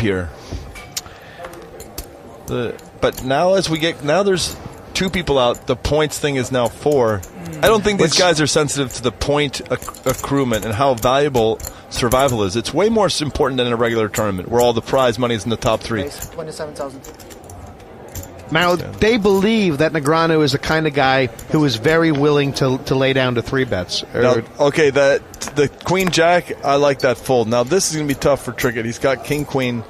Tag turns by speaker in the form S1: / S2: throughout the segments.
S1: here. But now there's 2 people out. The points thing is now 4. I don't think these guys are sensitive to the point accruement and how valuable survival is. It's way more important than in a regular tournament where all the prize money is in the top 3.
S2: 27,000.
S3: Now, they believe that Negreanu is the kind of guy who is very willing to lay down to 3-bets.
S1: Okay, the Queen-Jack, I like that fold. Now, this is going to be tough for Trickett. He's got King-Queen,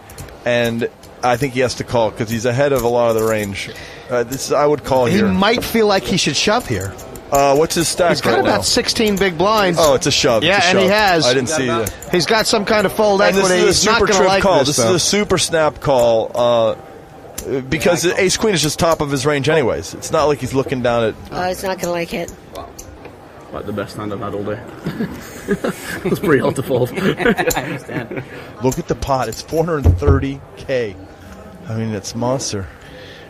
S1: and I think he has to call because he's ahead of a lot of the range. I would call here.
S3: He might feel like he should shove here.
S1: What's his stack?
S3: He's got about 16 big blinds.
S1: Oh, it's a shove.
S3: Yeah, and he has.
S1: I didn't see that.
S3: He's got some kind of fold equity.
S1: This is a super trip call. This is a super snap call because Ace-Queen is just top of his range anyways. It's not like he's looking down at...
S4: He's not going to like it.
S5: Wow. Like the best hand I've had all day. It's pretty hard to fold.
S6: I understand.
S1: Look at the pot. It's 430K. I mean, it's monster.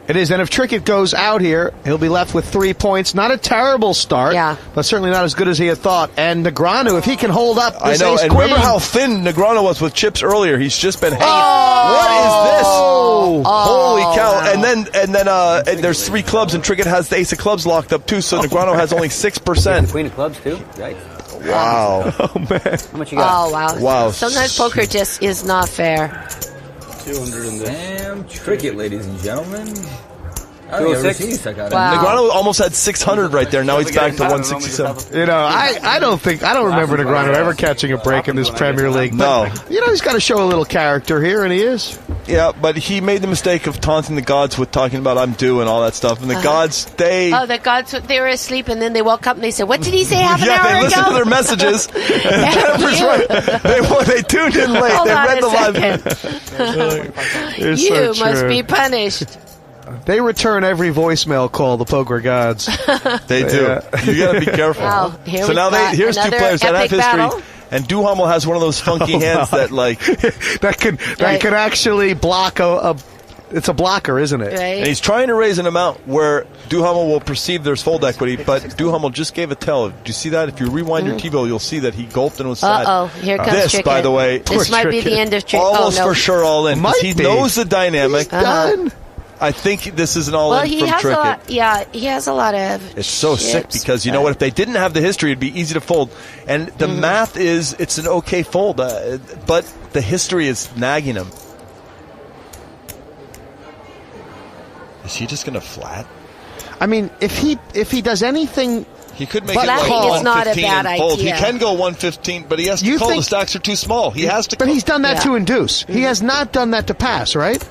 S3: It is, and if Trickett goes out here, he'll be left with 3 points. Not a terrible start, but certainly not as good as he had thought. And Negreanu, if he can hold up this
S1: I know, and remember how thin Negreanu was with chips earlier. He's just been hanging. What is this? Holy cow! And then there's 3 clubs, and Trickett has the ace of clubs locked up too. So Negreanu has only 6%.
S6: Queen of clubs too. Right.
S1: Wow.
S3: Oh man.
S6: How much you got?
S4: Oh wow.
S1: Wow.
S4: Sometimes poker just is not fair.
S5: 200 in this.
S7: Damn, Trickett, ladies and gentlemen.
S4: Wow.
S1: Negreanu almost had 600 right there. Now he's back to 167.
S3: You know, I don't remember Negreanu ever catching a break in this Premier League.
S1: No.
S3: But, you know, he's got to show a little character here, and he is.
S1: Yeah, but he made the mistake of taunting the gods with talking about I'm due and all that stuff. And the gods, they
S4: were asleep, and then they woke up and they said, "What did he say half an hour ago?"
S1: Yeah, they listened to their messages. And Jennifer's right. They tuned in late.
S4: Hold
S1: they
S4: on
S1: read
S4: a
S1: the live.
S4: You must be punished.
S3: They return every voicemail call, the poker gods.
S1: They do. You got to be careful.
S4: Wow,
S1: so now here's 2 players that have history.
S4: Battle.
S1: And Duhamel has one of those funky hands that like
S3: that can actually block it's a blocker, isn't it?
S4: Right.
S1: And he's trying to raise an amount where Duhamel will perceive there's fold equity, but Duhamel just gave a tell. Do you see that? If you rewind your TiVo, you'll see that he gulped and was sad.
S4: Here comes
S1: this,
S4: Trickett.
S1: By the way,
S4: this might be the end of Trickett.
S1: Almost for sure all in. He knows the dynamic.
S3: Done.
S1: I think this is an all-in from Trickett.
S4: He has a lot of
S1: It's so sick because, you know what, if they didn't have the history, it'd be easy to fold. And the math is, it's an okay fold, but the history is nagging him. Is he just going to flat?
S3: I mean, if he does anything...
S1: He could make it like 115 and fold.
S4: Idea.
S1: He can go 115, but he has to call. The stacks are too small. He has to call.
S3: But he's done that to induce. He has not done that to pass, right?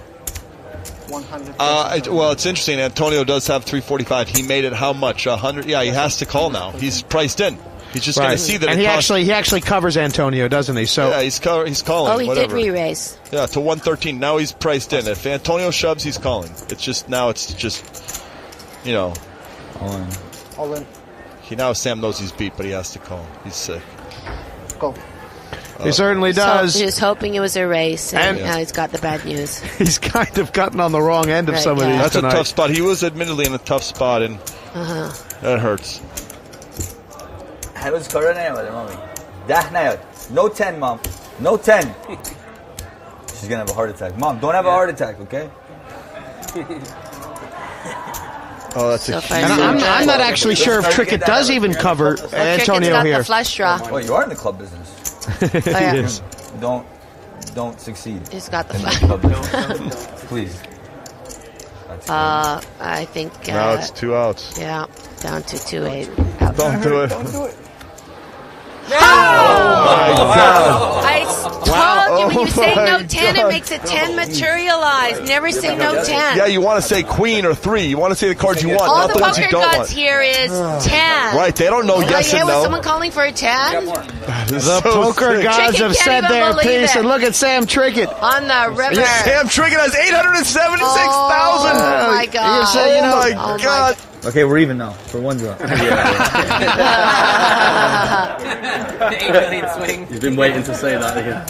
S1: Well, it's interesting. Antonio does have 345. He made it how much? 100? Yeah, he has to call now. He's priced in. He's just going to see that.
S3: And he actually covers Antonio, doesn't he? So
S1: yeah, he's calling.
S4: Oh, he did re-raise.
S1: Yeah, to 113. Now he's priced in. If Antonio shoves, he's calling. It's just you know,
S2: all in.
S1: Sam knows he's beat, but he has to call. He's sick.
S2: Go.
S3: He certainly does.
S4: So he was hoping it was a race, and now he's got the bad news.
S3: He's kind of gotten on the wrong end of some of these.
S1: That's
S3: tonight.
S1: a tough spot. He was admittedly in a tough spot, and that hurts.
S7: هنوز کارا نیامده مامی 10 نیاد no 10 mom no 10 she's gonna have a heart attack mom don't have a heart attack okay.
S1: Oh, that's
S4: so
S3: I'm not actually sure if Trickett does even cover Antonio
S4: got
S3: here.
S4: The flush draw.
S7: Well, you are in the club business.
S3: Yes.
S7: Don't succeed.
S4: He's got the
S7: club business. Please.
S4: I think
S1: now it's 2 outs.
S4: Yeah, down to 2-8.
S1: Don't do it.
S2: Don't do it.
S4: No! I told you when you say no 10, it makes a 10 materialize. Never say no 10.
S1: Yeah, you want to say queen or 3. You want to say the cards you want,
S4: all
S1: not the ones you don't want.
S4: All the poker gods here is 10.
S1: Right, they don't know yes and no.
S4: Was someone calling for a 10?
S3: The poker gods have said their piece, and look at Sam Trickett.
S4: On the river.
S1: Sam Trickett has 876,000.
S4: Oh, my God.
S1: Oh, my God.
S7: Okay, we're even now for 1 draw.
S5: He's been waiting to say that again.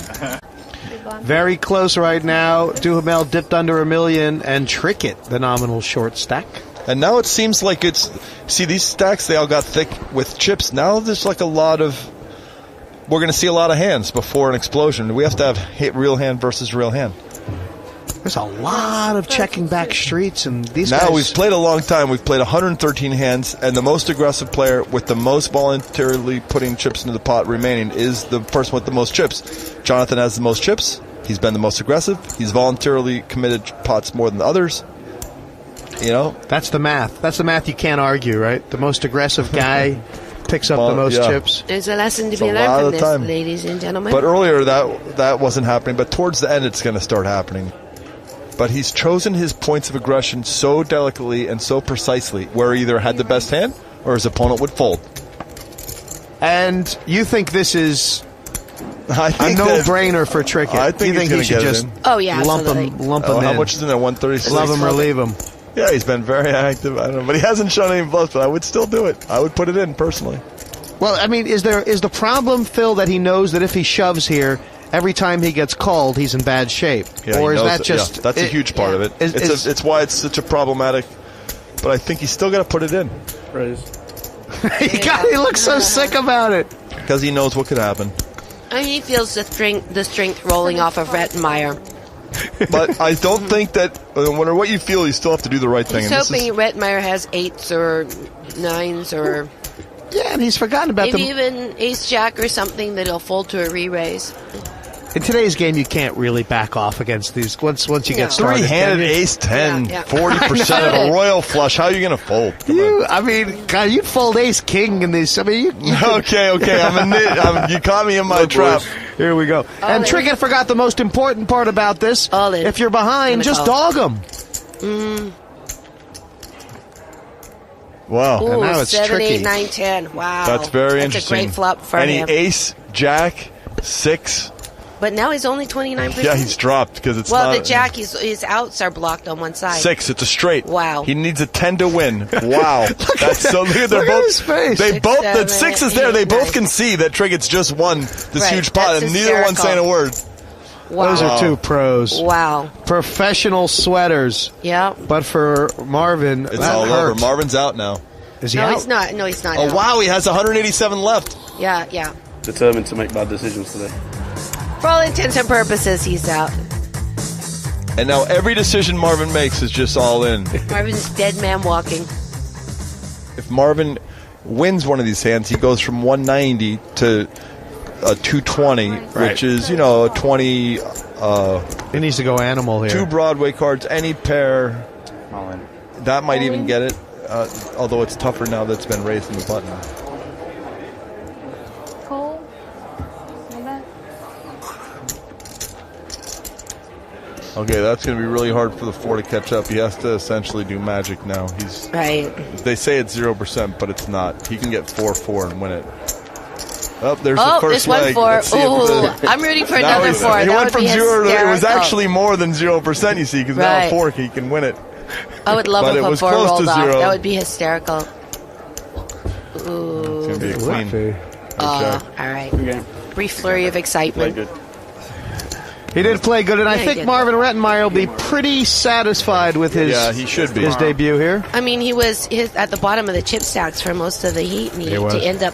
S3: Very close right now. Duhamel dipped under $1 million, and Trickett, the nominal short stack.
S1: And now it seems like see, these stacks, they all got thick with chips. Now there's like we're going to see a lot of hands before an explosion. We have to have hit real hand versus real hand.
S3: There's a lot of checking back streets, and these
S1: Now
S3: guys...
S1: we've played a long time. We've played 113 hands, and the most aggressive player with the most voluntarily putting chips into the pot remaining is the person with the most chips. Jonathan has the most chips. He's been the most aggressive. He's voluntarily committed pots more than the others. You know?
S3: That's the math. That's the math you can't argue, right? The most aggressive guy picks up the most chips.
S4: There's a lesson to
S1: It's
S4: be
S1: a
S4: learned
S1: lot
S4: from
S1: of
S4: this,
S1: time.
S4: ladies and gentlemen.
S1: But earlier that wasn't happening, but towards the end it's going to start happening. But he's chosen his points of aggression so delicately and so precisely, where he either had the best hand or his opponent would fold.
S3: And you think this is
S1: I
S3: a
S1: think
S3: no-brainer for Trickett?
S1: I think
S3: you
S1: he's
S3: think
S1: gonna
S3: he should
S1: get it
S3: just
S1: in.
S4: Oh, yeah,
S3: lump him
S1: How
S3: in?
S1: much is in there? 136.
S3: Love him or leave him.
S1: Yeah, he's been very active. I don't know, but he hasn't shown any bluffs. But I would still do it. I would put it in personally.
S3: Well, I mean, is the problem, Phil, that he knows that if he shoves here, every time he gets called, he's in bad shape?
S1: Yeah,
S3: or
S1: he
S3: is
S1: knows
S3: that
S1: it.
S3: just...
S1: Yeah, that's a huge part of it. It's why it's such a problematic. But I think he's still got to put it in.
S5: Raise.
S3: He looks so sick about it.
S1: Because he knows what could happen.
S4: And he feels the strength rolling off of Rettenmaier.
S1: But I don't think that, no matter what you feel, you still have to do the right thing.
S4: He's
S1: And this
S4: hoping
S1: is-
S4: Rettenmaier has 8s or 9s or
S3: Yeah, and he's forgotten about
S4: maybe
S3: them.
S4: even ace-jack or something that he'll fold to a re-raise.
S3: In today's game, you can't really back off against these once you get started.
S1: Three-handed
S3: can you?
S1: ace 10,
S4: Yeah.
S1: 40% of a royal flush. How are you going to fold? Come on.
S3: I mean, God, you'd fold ace king in these. I mean, you
S1: Okay. You caught me in my trap.
S3: Here we go. And
S4: in.
S3: Trickett forgot the most important part about this.
S4: All in.
S3: If you're behind,
S4: Gonna
S3: just
S4: call.
S3: dog them.
S1: Wow.
S3: And now
S4: Ooh,
S3: it's
S4: 7,
S3: tricky.
S4: 8, 9, 10. Wow.
S1: That's very
S4: That's
S1: interesting.
S4: a great flop for
S1: and
S4: him.
S1: ace, jack, 6.
S4: But now he's only 29%.
S1: Yeah, he's dropped because it's
S4: well,
S1: not.
S4: the jack, his outs are blocked on one side.
S1: 6. It's a straight.
S4: Wow.
S1: He needs a 10 to win. Wow. That's so. Look at they're
S3: Look at
S1: both.
S3: his face.
S1: They
S4: 6,
S1: both.
S4: 7,
S1: That 6 is there. They
S4: 8,
S1: both
S4: 9.
S1: can see that Trickett's just won this
S4: Right,
S1: huge pot,
S4: that's
S1: and neither one's saying a word.
S4: Wow.
S3: Those are two pros.
S4: Wow.
S3: Professional sweaters.
S4: Yeah.
S3: But for Marvin,
S1: It's
S3: that
S1: all
S3: hurt.
S1: over. Marvin's out now.
S3: Is he
S4: No,
S3: out?
S4: he's not. No, he's not.
S1: Oh
S4: out.
S1: wow, he has 187 left.
S4: Yeah.
S5: Determined to make bad decisions today.
S4: For all intents and purposes, he's out.
S1: And now every decision Marvin makes is just all in.
S4: Marvin's dead man walking.
S1: If Marvin wins one of these hands, he goes from 190 to 220, which is, a 20.
S3: He needs to go animal here.
S1: 2 Broadway cards, any pair.
S7: All in.
S1: That might even get it, although it's tougher now that's been raised in the button.
S8: Cole? That?
S1: Okay, that's going to be really hard for the 4 to catch up. He has to essentially do magic now.
S4: Right.
S1: They say it's 0%, but it's not. He can get 4-4 and win it. Oh, there's the
S4: Oh,
S1: first
S4: there's one
S1: leg.
S4: 4.
S1: Let's see if
S4: Ooh, I'm rooting for
S1: Now
S4: another
S1: he's-
S4: 4.
S1: He
S4: That
S1: went
S4: would
S1: from
S4: be
S1: 0 to, it was
S4: hysterical.
S1: actually more than 0%, you see, because now
S4: Right.
S1: a 4 he can win it.
S4: I would love
S1: but
S4: if
S1: it
S4: a
S1: was
S4: 4
S1: close to
S4: rolled off.
S1: 0.
S4: That would be hysterical.
S1: It's
S4: Ooh.
S1: going to be a queen. Good job.
S4: All right.
S5: Good game.
S4: Brief flurry of
S5: Play
S4: excitement.
S5: good.
S3: He did play good, and I
S4: Yeah, he
S3: think
S4: did.
S3: Marvin Rettenmaier will be pretty satisfied with his
S1: Yeah, he should be.
S3: his debut here.
S4: I mean, he was at the bottom of the chip stacks for most of the heat, and
S3: He was.
S4: to end up